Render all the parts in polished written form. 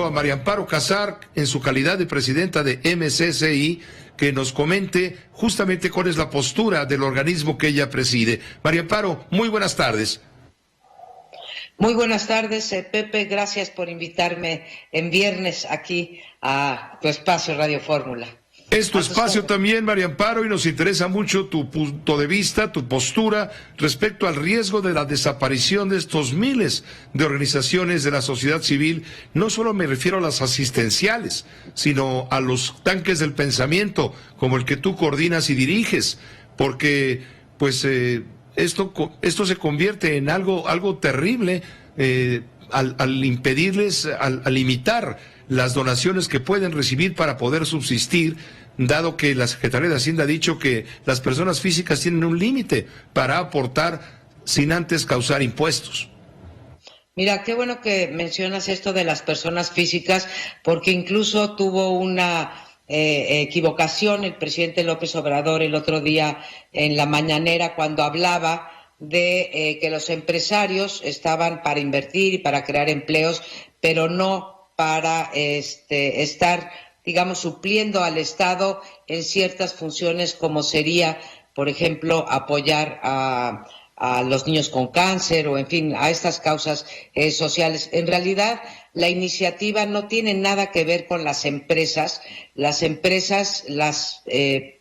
A María Amparo Casar, en su calidad de presidenta de MCCI, que nos comente justamente cuál es la postura del organismo que ella preside. María Amparo, muy buenas tardes. Muy buenas tardes, Pepe, gracias por invitarme en viernes aquí a tu espacio Radio Fórmula. Es tu espacio también, María Amparo, y nos interesa mucho tu punto de vista, tu postura respecto al riesgo de la desaparición de estos miles de organizaciones de la sociedad civil. No solo me refiero a las asistenciales, sino a los tanques del pensamiento, como el que tú coordinas y diriges, porque pues esto se convierte en algo terrible al impedirles, al limitar las donaciones que pueden recibir para poder subsistir, dado que la Secretaría de Hacienda ha dicho que las personas físicas tienen un límite para aportar sin antes causar impuestos. Mira, qué bueno que mencionas esto de las personas físicas, porque incluso tuvo una equivocación el presidente López Obrador el otro día en la mañanera cuando hablaba de que los empresarios estaban para invertir y para crear empleos, pero no para estar, digamos, supliendo al Estado en ciertas funciones como sería, por ejemplo, apoyar a los niños con cáncer o, en fin, a estas causas sociales. En realidad, la iniciativa no tiene nada que ver con las empresas. Las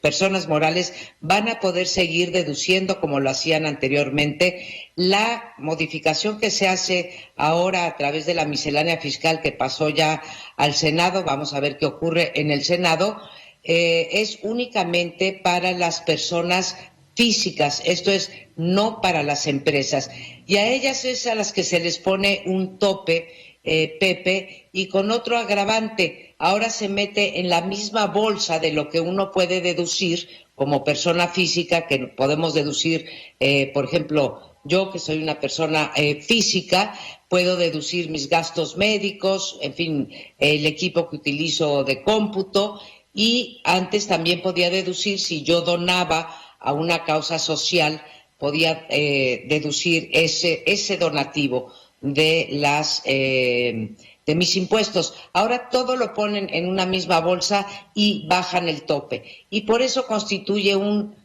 personas morales van a poder seguir deduciendo como lo hacían anteriormente. La modificación que se hace ahora a través de la miscelánea fiscal que pasó ya al Senado, vamos a ver qué ocurre en el Senado, es únicamente para las personas físicas, esto es, no para las empresas. Y a ellas es a las que se les pone un tope, Pepe, y con otro agravante. Ahora se mete en la misma bolsa de lo que uno puede deducir como persona física, que podemos deducir, por ejemplo, yo que soy una persona física, puedo deducir mis gastos médicos, en fin, el equipo que utilizo de cómputo, y antes también podía deducir si yo donaba a una causa social, podía deducir ese donativo de mis impuestos. Ahora todo lo ponen en una misma bolsa y bajan el tope. Y por eso constituye un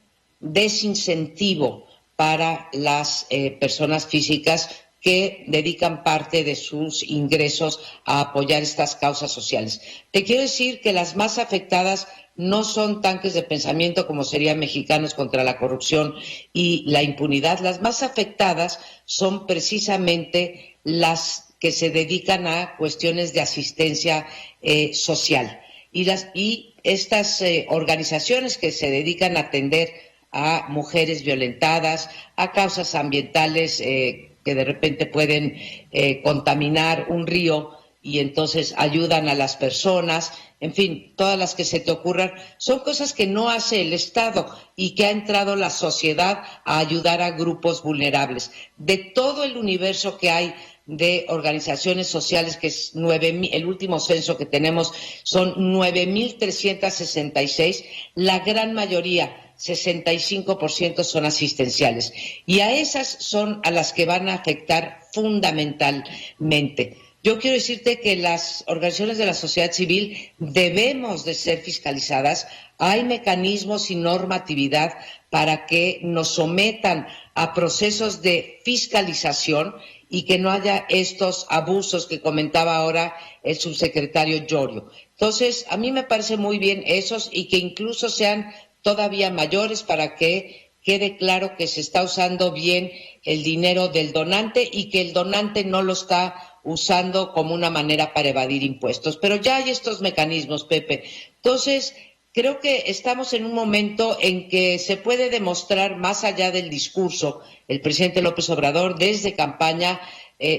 desincentivo para las personas físicas que dedican parte de sus ingresos a apoyar estas causas sociales. Te quiero decir que las más afectadas no son tanques de pensamiento como serían Mexicanos contra la Corrupción y la Impunidad. Las más afectadas son precisamente las que se dedican a cuestiones de asistencia social. Y estas organizaciones que se dedican a atender a mujeres violentadas, a causas ambientales que de repente pueden contaminar un río y entonces ayudan a las personas, en fin, todas las que se te ocurran, son cosas que no hace el Estado y que ha entrado la sociedad a ayudar a grupos vulnerables. De todo el universo que hay de organizaciones sociales, que es 9,000, el último censo que tenemos son 9,366, la gran mayoría, 65% son asistenciales. Y a esas son a las que van a afectar fundamentalmente. Yo quiero decirte que las organizaciones de la sociedad civil debemos de ser fiscalizadas. Hay mecanismos y normatividad para que nos sometan a procesos de fiscalización y que no haya estos abusos que comentaba ahora el subsecretario Llorio. Entonces, a mí me parece muy bien esos y que incluso sean todavía mayores para que quede claro que se está usando bien el dinero del donante y que el donante no lo está usando como una manera para evadir impuestos. Pero ya hay estos mecanismos, Pepe. Entonces, creo que estamos en un momento en que se puede demostrar, más allá del discurso, el presidente López Obrador desde campaña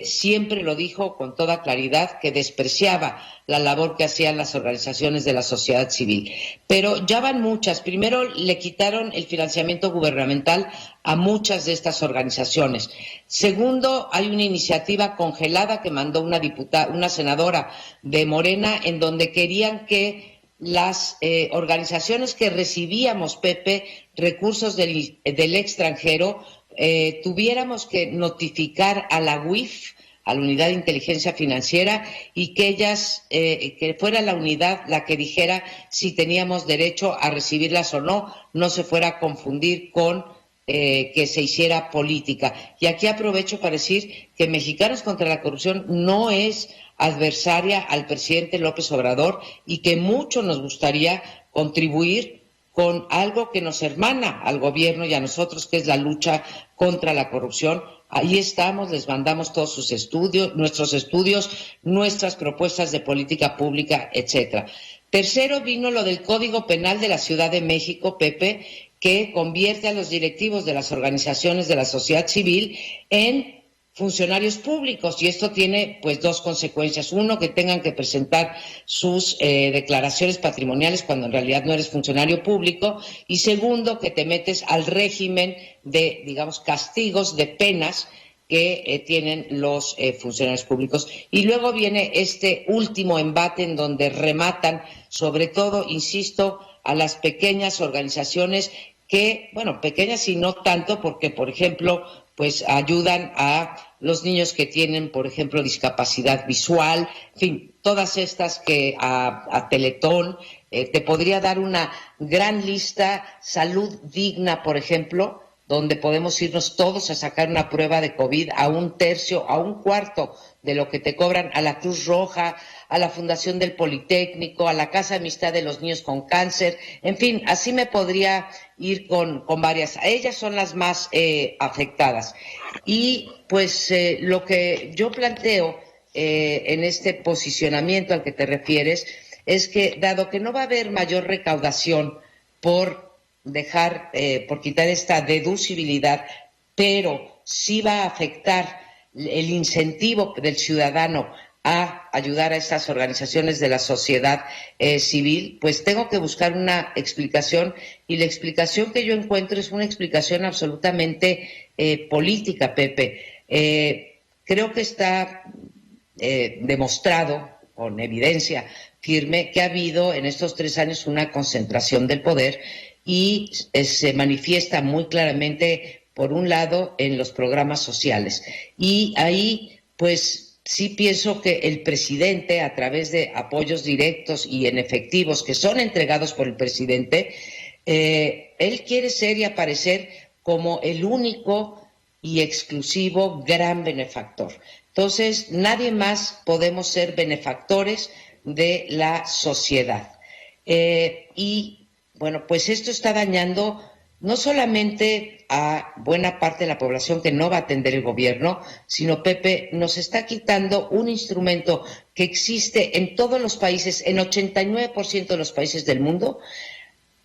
siempre lo dijo con toda claridad, que despreciaba la labor que hacían las organizaciones de la sociedad civil. Pero ya van muchas. Primero, le quitaron el financiamiento gubernamental a muchas de estas organizaciones. Segundo, hay una iniciativa congelada que mandó una senadora de Morena, en donde querían que las organizaciones que recibíamos, Pepe, recursos del extranjero, tuviéramos que notificar a la UIF, a la unidad de inteligencia financiera y que que fuera la unidad la que dijera si teníamos derecho a recibirlas o no, no se fuera a confundir con que se hiciera política. Y aquí aprovecho para decir que Mexicanos contra la Corrupción no es adversaria al presidente López Obrador y que mucho nos gustaría contribuir con algo que nos hermana al gobierno y a nosotros, que es la lucha contra la corrupción. Ahí estamos, les mandamos todos sus estudios, nuestras propuestas de política pública, etcétera. Tercero, vino lo del Código Penal de la Ciudad de México, Pepe, que convierte a los directivos de las organizaciones de la sociedad civil en funcionarios públicos, y esto tiene pues dos consecuencias. Uno, que tengan que presentar sus declaraciones patrimoniales cuando en realidad no eres funcionario público, y segundo, que te metes al régimen de, digamos, castigos, de penas que tienen los funcionarios públicos. Y luego viene este último embate en donde rematan, sobre todo, insisto, a las pequeñas organizaciones que, bueno, pequeñas y no tanto, porque, por ejemplo, pues ayudan a los niños que tienen, por ejemplo, discapacidad visual, en fin, todas estas que a Teletón, te podría dar una gran lista. Salud Digna, por ejemplo, donde podemos irnos todos a sacar una prueba de COVID a un tercio, a un cuarto de lo que te cobran, a la Cruz Roja, a la Fundación del Politécnico, a la Casa de Amistad de los Niños con Cáncer, en fin, así me podría ir con varias. A ellas son las más afectadas. Y pues lo que yo planteo en este posicionamiento al que te refieres es que, dado que no va a haber mayor recaudación por por quitar esta deducibilidad, pero sí va a afectar el incentivo del ciudadano a ayudar a estas organizaciones de la sociedad civil, pues tengo que buscar una explicación, y la explicación que yo encuentro es una explicación absolutamente política, Pepe. Creo que está demostrado con evidencia firme que ha habido en estos 3 años una concentración del poder, y se manifiesta muy claramente, por un lado, en los programas sociales. Y ahí, pues, sí pienso que el presidente, a través de apoyos directos y en efectivos que son entregados por el presidente, él quiere ser y aparecer como el único y exclusivo gran benefactor. Entonces, nadie más podemos ser benefactores de la sociedad. Y bueno, pues esto está dañando no solamente a buena parte de la población que no va a atender el gobierno, sino, Pepe, nos está quitando un instrumento que existe en todos los países, en 89% de los países del mundo,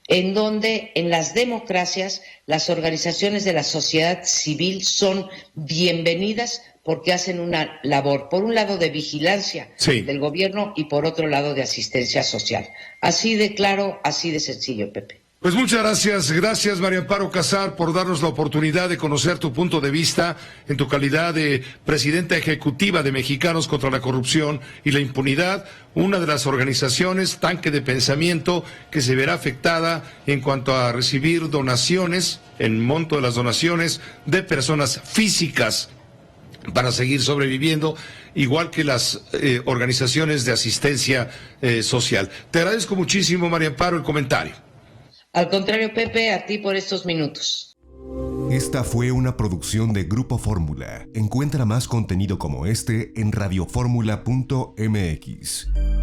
en donde en las democracias las organizaciones de la sociedad civil son bienvenidas porque hacen una labor, por un lado, de vigilancia del gobierno y por otro lado de asistencia social. Así de claro, así de sencillo, Pepe. Pues muchas gracias María Amparo Casar, por darnos la oportunidad de conocer tu punto de vista en tu calidad de presidenta ejecutiva de Mexicanos contra la Corrupción y la Impunidad, una de las organizaciones tanque de pensamiento que se verá afectada en cuanto a recibir donaciones, en monto de las donaciones de personas físicas para seguir sobreviviendo, igual que las organizaciones de asistencia social. Te agradezco muchísimo, María Amparo, el comentario. Al contrario, Pepe, a ti por estos minutos. Esta fue una producción de Grupo Fórmula. Encuentra más contenido como este en radioformula.mx.